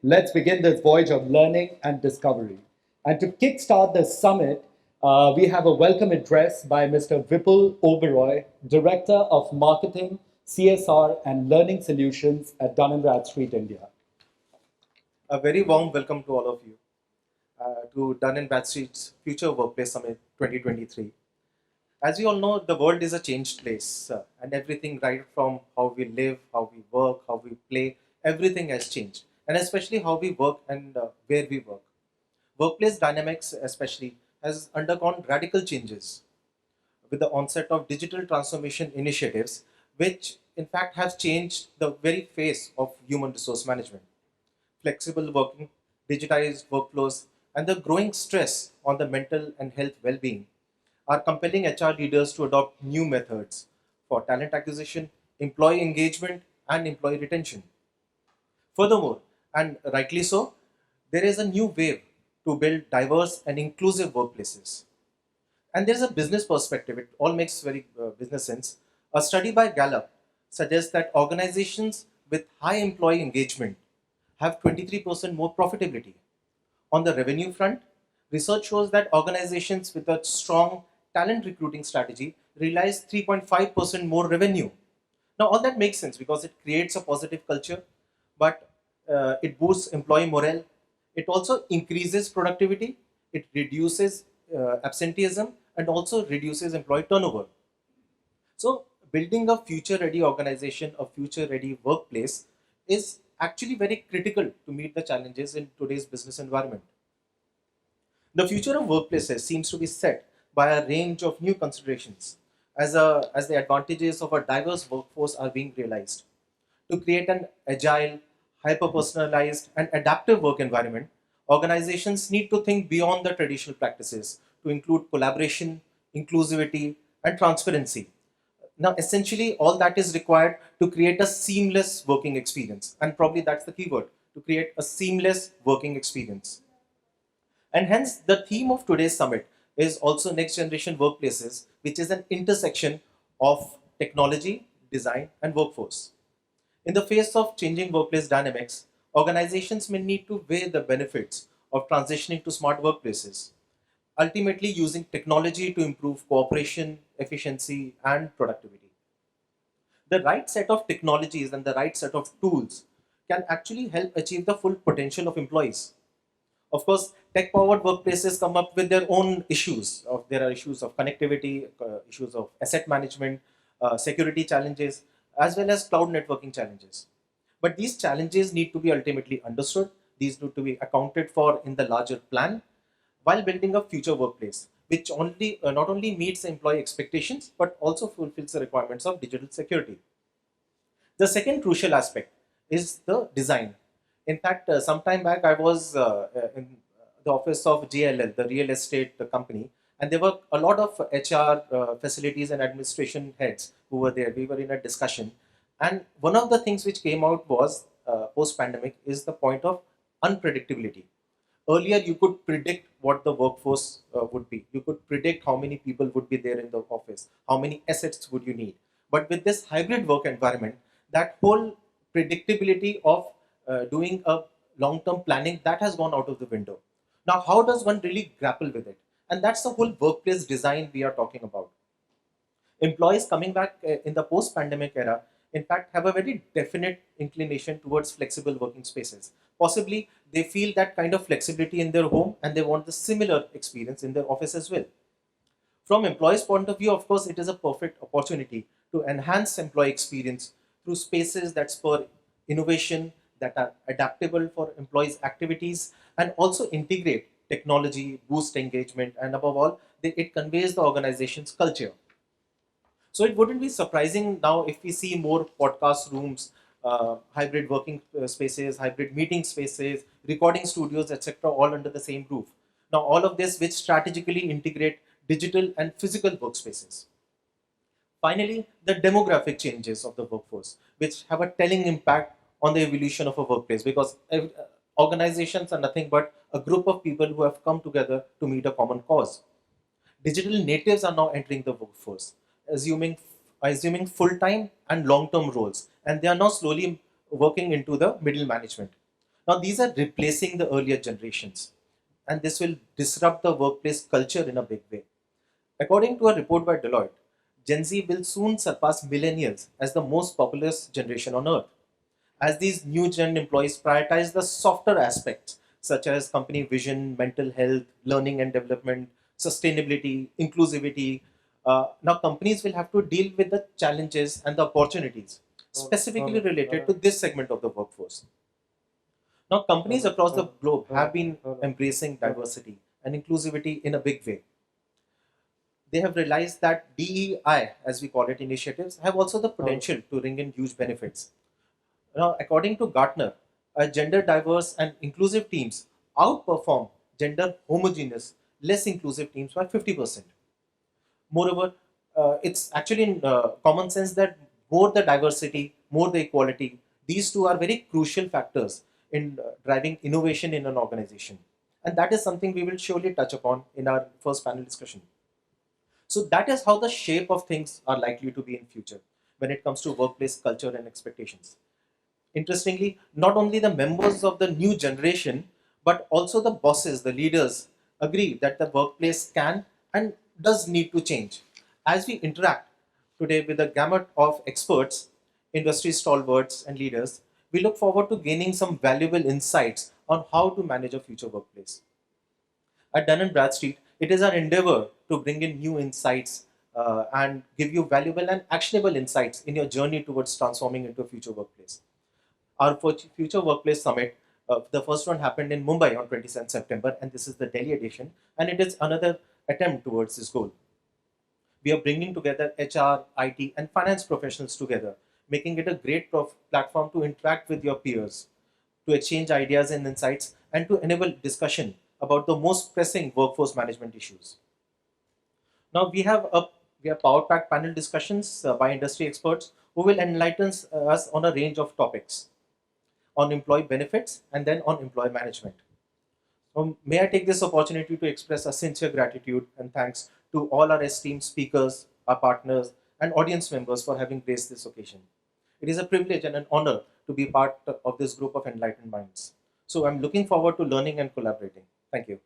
let's begin this voyage of learning and discovery. And to kickstart the summit, we have a welcome address by Mr. Vipul Oberoi, Director of Marketing, CSR, and Learning Solutions at Dun& Bradstreet, India. A very warm welcome to all of you to Dun& Bradstreet's Future Workplace Summit 2023. As we all know, the world is a changed place, and everything right from how we live, how we work, how we play, everything has changed, and especially how we work and where we work. Workplace dynamics, especially, has undergone radical changes with the onset of digital transformation initiatives, which in fact have changed the very face of human resource management. Flexible working, digitized workflows, and the growing stress on the mental and health well-being are compelling HR leaders to adopt new methods for talent acquisition, employee engagement, and employee retention. Furthermore, and rightly so, there is a new wave to build diverse and inclusive workplaces. And there's a business perspective, it all makes very business sense. A study by Gallup suggests that organizations with high employee engagement have 23% more profitability. On the revenue front, research shows that organizations with a strong talent recruiting strategy realize 3.5% more revenue. Now, all that makes sense because it creates a positive culture, but it boosts employee morale. It also increases productivity, it reduces absenteeism, and also reduces employee turnover. So, building a future ready organization, a future ready workplace is actually very critical to meet the challenges in today's business environment. The future of workplaces seems to be set by a range of new considerations as the advantages of a diverse workforce are being realized. To create an agile, hyper personalized, and adaptive work environment, organizations need to think beyond the traditional practices to include collaboration, inclusivity, and transparency. Now, essentially, all that is required to create a seamless working experience. And probably that's the keyword, to create a seamless working experience. And hence, the theme of today's summit is also next generation workplaces, which is an intersection of technology, design, and workforce. In the face of changing workplace dynamics, organizations may need to weigh the benefits of transitioning to smart workplaces, ultimately using technology to improve cooperation, efficiency, and productivity. The right set of technologies and the right set of tools can actually help achieve the full potential of employees. Of course, tech powered workplaces come up with their own issues. There are issues of connectivity, issues of asset management, security challenges, as well as cloud networking challenges. But these challenges need to be ultimately understood, these need to be accounted for in the larger plan while building a future workplace, which not only meets employee expectations but also fulfills the requirements of digital security. The second crucial aspect is the design. In fact, some time back, I was in the office of JLL, the real estate company, and there were a lot of HR facilities and administration heads who were there. We were in a discussion, and one of the things which came out was post-pandemic is the point of unpredictability. Earlier, you could predict what the workforce would be. You could predict how many people would be there in the office, how many assets would you need. But with this hybrid work environment, that whole predictability of doing a long-term planning, that has gone out of the window. Now, how does one really grapple with it? And that's the whole workplace design we are talking about. Employees coming back in the post-pandemic era, in fact, have a very definite inclination towards flexible working spaces. Possibly, they feel that kind of flexibility in their home and they want the similar experience in their office as well. From employees' point of view, of course, it is a perfect opportunity to enhance employee experience through spaces that spur innovation, that are adaptable for employees' activities, and also integrate technology, boost engagement, and above all, it conveys the organization's culture. So it wouldn't be surprising now if we see more podcast rooms, hybrid working spaces, hybrid meeting spaces, recording studios, etc., all under the same roof. Now, all of this which strategically integrate digital and physical workspaces. Finally, the demographic changes of the workforce, which have a telling impact on the evolution of a workplace because organizations are nothing but a group of people who have come together to meet a common cause. Digital natives are now entering the workforce, assuming full-time and long-term roles, and they are now slowly working into the middle management. Now, these are replacing the earlier generations, and this will disrupt the workplace culture in a big way. According to a report by Deloitte, Gen Z will soon surpass millennials as the most populous generation on earth, as these new gen employees prioritize the softer aspects such as company vision, mental health, learning and development, sustainability, inclusivity. Now, companies will have to deal with the challenges and the opportunities specifically related to this segment of the workforce. Now, companies across the globe have been embracing diversity and inclusivity in a big way. They have realized that DEI, as we call it, initiatives, have also the potential to bring in huge benefits. Now, according to Gartner, gender diverse and inclusive teams outperform gender homogeneous, less inclusive teams by 50%. Moreover, it's actually in common sense that more the diversity, more the equality, these two are very crucial factors in driving innovation in an organization. And that is something we will surely touch upon in our first panel discussion. So that is how the shape of things are likely to be in future when it comes to workplace culture and expectations. Interestingly, not only the members of the new generation, but also the bosses, the leaders, agree that the workplace can and does need to change. As we interact today with a gamut of experts, industry stalwarts, and leaders, we look forward to gaining some valuable insights on how to manage a future workplace. At Dun& Bradstreet, it is our endeavor to bring in new insights and give you valuable and actionable insights in your journey towards transforming into a future workplace. Our Future Workplace Summit, the first one happened in Mumbai on 27th September, and this is the Delhi edition, and it is another attempt towards this goal. We are bringing together HR, IT, and finance professionals together, making it a great platform to interact with your peers, to exchange ideas and insights, and to enable discussion about the most pressing workforce management issues. Now we have power packed panel discussions by industry experts who will enlighten us on a range of topics on employee benefits and then on employee management. May I take this opportunity to express a sincere gratitude and thanks to all our esteemed speakers, our partners, and audience members for having graced this occasion. It is a privilege and an honor to be part of this group of enlightened minds. So I'm looking forward to learning and collaborating. Thank you.